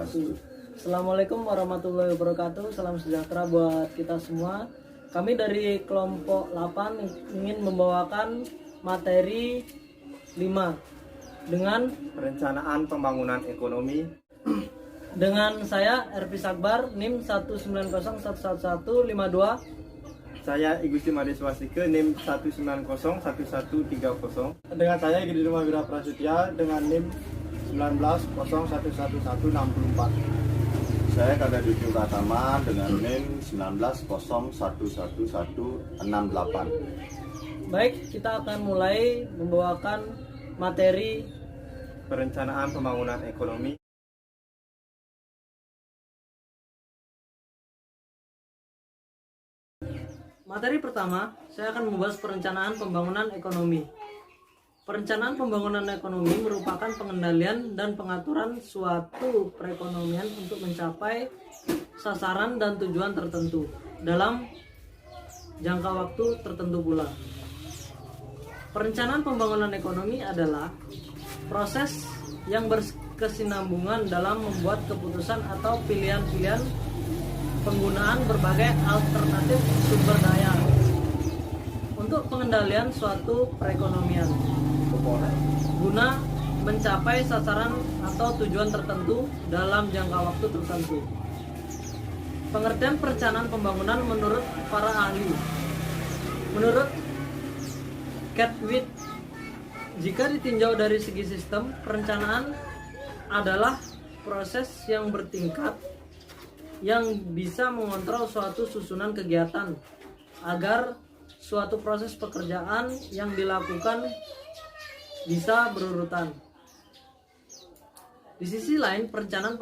Swastiastu. Assalamualaikum warahmatullahi wabarakatuh. Salam sejahtera buat kita semua. Kami dari kelompok 8 ingin membawakan materi 5 dengan perencanaan pembangunan ekonomi. Dengan saya Erpi Sakbar, NIM 190111152. Saya Igusti Made Swastike, NIM 1901130. Dengan saya Gede Mawira Prasetya dengan NIM 190111164. Saya Kakak Ducu Pratama dengan NIM 190111168. Baik, kita akan mulai membawakan materi perencanaan pembangunan ekonomi. Materi pertama, saya akan membahas perencanaan pembangunan ekonomi. Perencanaan pembangunan ekonomi merupakan pengendalian dan pengaturan suatu perekonomian untuk mencapai sasaran dan tujuan tertentu dalam jangka waktu tertentu pula. Perencanaan pembangunan ekonomi adalah proses yang berkesinambungan dalam membuat keputusan atau pilihan-pilihan penggunaan berbagai alternatif sumber daya untuk pengendalian suatu perekonomian guna mencapai sasaran atau tujuan tertentu dalam jangka waktu tertentu. Pengertian perencanaan pembangunan menurut para ahli. Menurut Katwit, jika ditinjau dari segi sistem, perencanaan adalah proses yang bertingkat yang bisa mengontrol suatu susunan kegiatan agar suatu proses pekerjaan yang dilakukan bisa berurutan. Di sisi lain, perencanaan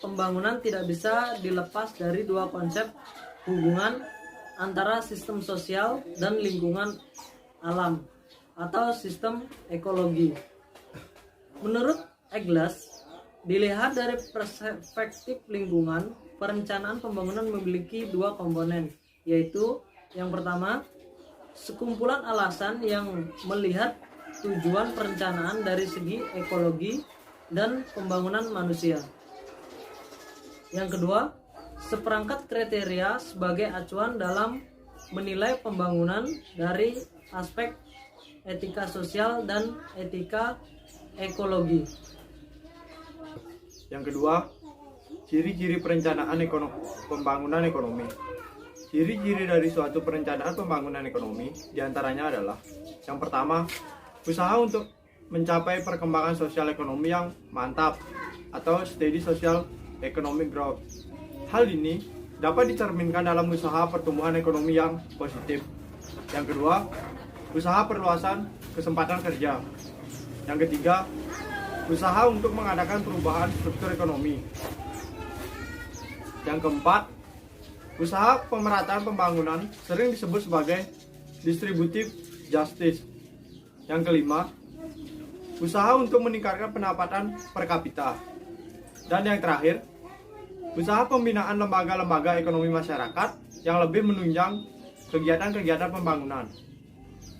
pembangunan tidak bisa dilepas dari dua konsep hubungan antara sistem sosial dan lingkungan alam atau sistem ekologi. Menurut Eglas, dilihat dari perspektif lingkungan, perencanaan pembangunan memiliki dua komponen, yaitu yang pertama, sekumpulan alasan yang melihat tujuan perencanaan dari segi ekologi dan pembangunan manusia. Yang kedua, seperangkat kriteria sebagai acuan dalam menilai pembangunan dari aspek etika sosial dan etika ekologi. Yang kedua, ciri-ciri perencanaan pembangunan ekonomi. Ciri-ciri dari suatu perencanaan pembangunan ekonomi diantaranya adalah: yang pertama, usaha untuk mencapai perkembangan sosial ekonomi yang mantap atau steady social economic growth. Hal ini dapat dicerminkan dalam usaha pertumbuhan ekonomi yang positif. Yang kedua, usaha perluasan kesempatan kerja. Yang ketiga, usaha untuk mengadakan perubahan struktur ekonomi. Yang keempat, usaha pemerataan pembangunan sering disebut sebagai distributive justice. Yang kelima, usaha untuk meningkatkan pendapatan per kapita. Dan yang terakhir, usaha pembinaan lembaga-lembaga ekonomi masyarakat yang lebih menunjang kegiatan-kegiatan pembangunan.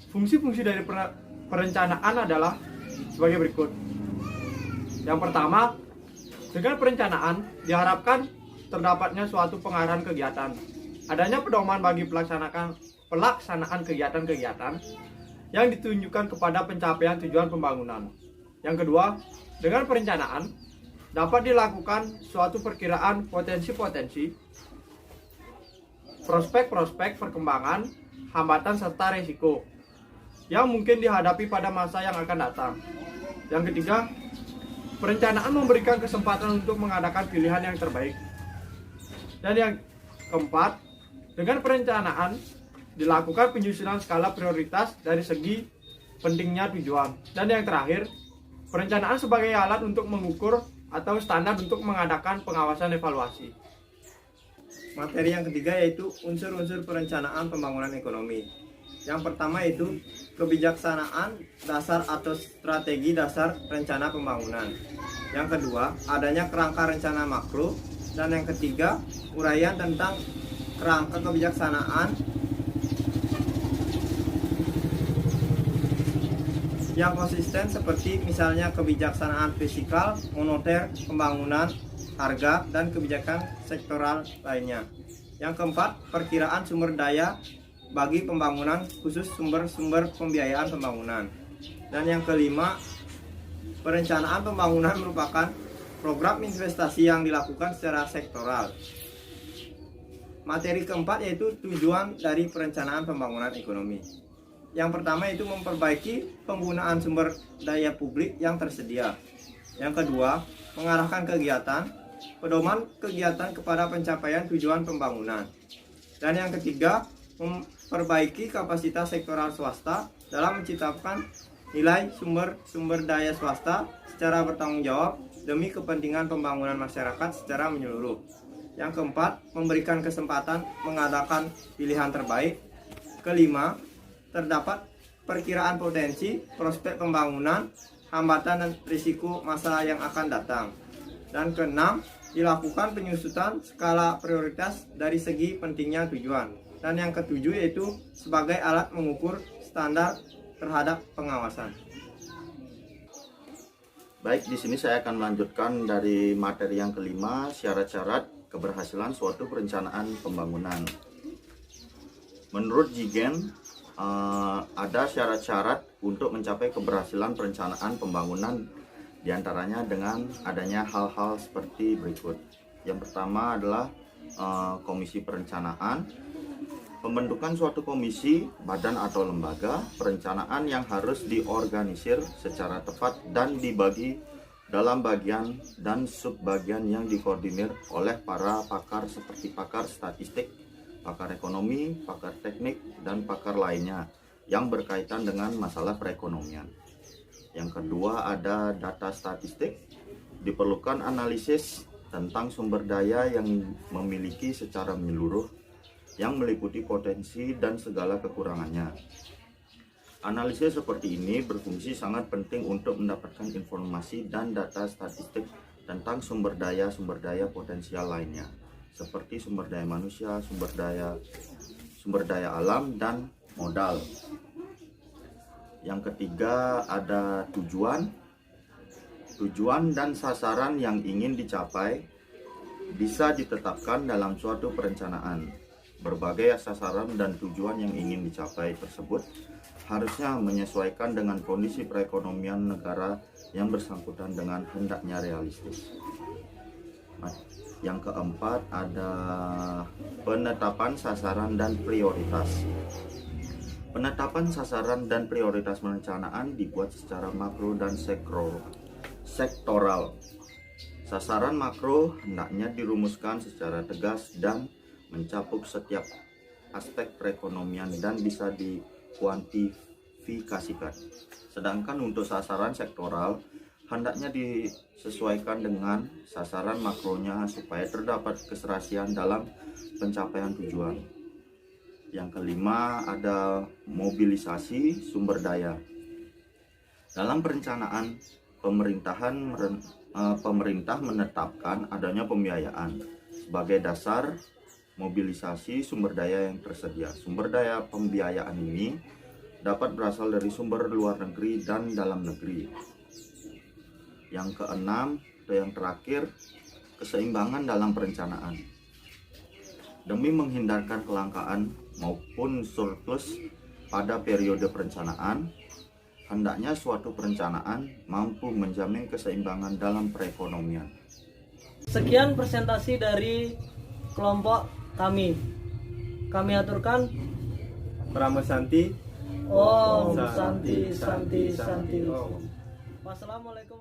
Fungsi-fungsi dari perencanaan adalah sebagai berikut. Yang pertama, dengan perencanaan diharapkan terdapatnya suatu pengarahan kegiatan, adanya pedoman bagi pelaksanaan kegiatan-kegiatan yang ditunjukkan kepada pencapaian tujuan pembangunan. Yang kedua, dengan perencanaan dapat dilakukan suatu perkiraan potensi-potensi, prospek-prospek perkembangan, hambatan serta resiko yang mungkin dihadapi pada masa yang akan datang. Yang ketiga, perencanaan memberikan kesempatan untuk mengadakan pilihan yang terbaik. Dan yang keempat, dengan perencanaan dilakukan penyusunan skala prioritas dari segi pentingnya tujuan. Dan yang terakhir, perencanaan sebagai alat untuk mengukur atau standar untuk mengadakan pengawasan evaluasi. Materi yang ketiga yaitu unsur-unsur perencanaan pembangunan ekonomi. Yang pertama yaitu kebijaksanaan dasar atau strategi dasar rencana pembangunan. Yang kedua, adanya kerangka rencana makro. Dan yang ketiga, uraian tentang kerangka kebijaksanaan yang konsisten seperti misalnya kebijaksanaan fiskal, moneter, pembangunan, harga, dan kebijakan sektoral lainnya. Yang keempat, perkiraan sumber daya bagi pembangunan khusus sumber-sumber pembiayaan pembangunan. Dan yang kelima, perencanaan pembangunan merupakan program investasi yang dilakukan secara sektoral. Materi keempat yaitu tujuan dari perencanaan pembangunan ekonomi. Yang pertama itu memperbaiki penggunaan sumber daya publik yang tersedia. Yang kedua, mengarahkan kegiatan, pedoman kegiatan kepada pencapaian tujuan pembangunan. Dan yang ketiga, memperbaiki kapasitas sektoral swasta dalam menciptakan nilai sumber daya swasta secara bertanggung jawab demi kepentingan pembangunan masyarakat secara menyeluruh. Yang keempat, memberikan kesempatan mengadakan pilihan terbaik. Kelima, terdapat perkiraan potensi, prospek pembangunan, hambatan dan risiko masa yang akan datang. Dan keenam, dilakukan penyusutan skala prioritas dari segi pentingnya tujuan. Dan yang ketujuh yaitu sebagai alat mengukur standar terhadap pengawasan. Baik, di sini saya akan melanjutkan dari materi yang kelima, syarat-syarat keberhasilan suatu perencanaan pembangunan. Menurut Jigen, ada syarat-syarat untuk mencapai keberhasilan perencanaan pembangunan, diantaranya dengan adanya hal-hal seperti berikut. Yang pertama adalah komisi perencanaan, pembentukan suatu komisi, badan atau lembaga perencanaan yang harus diorganisir secara tepat dan dibagi dalam bagian dan subbagian yang dikoordinir oleh para pakar seperti pakar statistik, pakar ekonomi, pakar teknik, dan pakar lainnya yang berkaitan dengan masalah perekonomian. Yang kedua ada data statistik, diperlukan analisis tentang sumber daya yang memiliki secara menyeluruh yang meliputi potensi dan segala kekurangannya. Analisis seperti ini berfungsi sangat penting untuk mendapatkan informasi dan data statistik tentang sumber daya potensial lainnya, seperti sumber daya manusia, sumber daya alam, dan modal. Yang ketiga ada tujuan dan sasaran yang ingin dicapai bisa ditetapkan dalam suatu perencanaan. Berbagai sasaran dan tujuan yang ingin dicapai tersebut harusnya menyesuaikan dengan kondisi perekonomian negara yang bersangkutan dengan hendaknya realistis. Yang keempat ada penetapan sasaran dan prioritas. Penetapan sasaran dan prioritas perencanaan dibuat secara makro dan sektoral. Sasaran makro hendaknya dirumuskan secara tegas dan mencakup setiap aspek perekonomian dan bisa dikuantifikasikan. Sedangkan untuk sasaran sektoral hendaknya disesuaikan dengan sasaran makronya supaya terdapat keserasian dalam pencapaian tujuan. Yang kelima ada mobilisasi sumber daya. Dalam perencanaan pemerintah menetapkan adanya pembiayaan sebagai dasar mobilisasi sumber daya yang tersedia. Sumber daya pembiayaan ini dapat berasal dari sumber luar negeri dan dalam negeri. Yang keenam atau yang terakhir, keseimbangan dalam perencanaan. Demi menghindarkan kelangkaan maupun surplus pada periode perencanaan, hendaknya suatu perencanaan mampu menjamin keseimbangan dalam perekonomian. Sekian presentasi dari kelompok kami aturkan. Pramo Santi, Om Santi Santi Santi. Om. Wassalamualaikum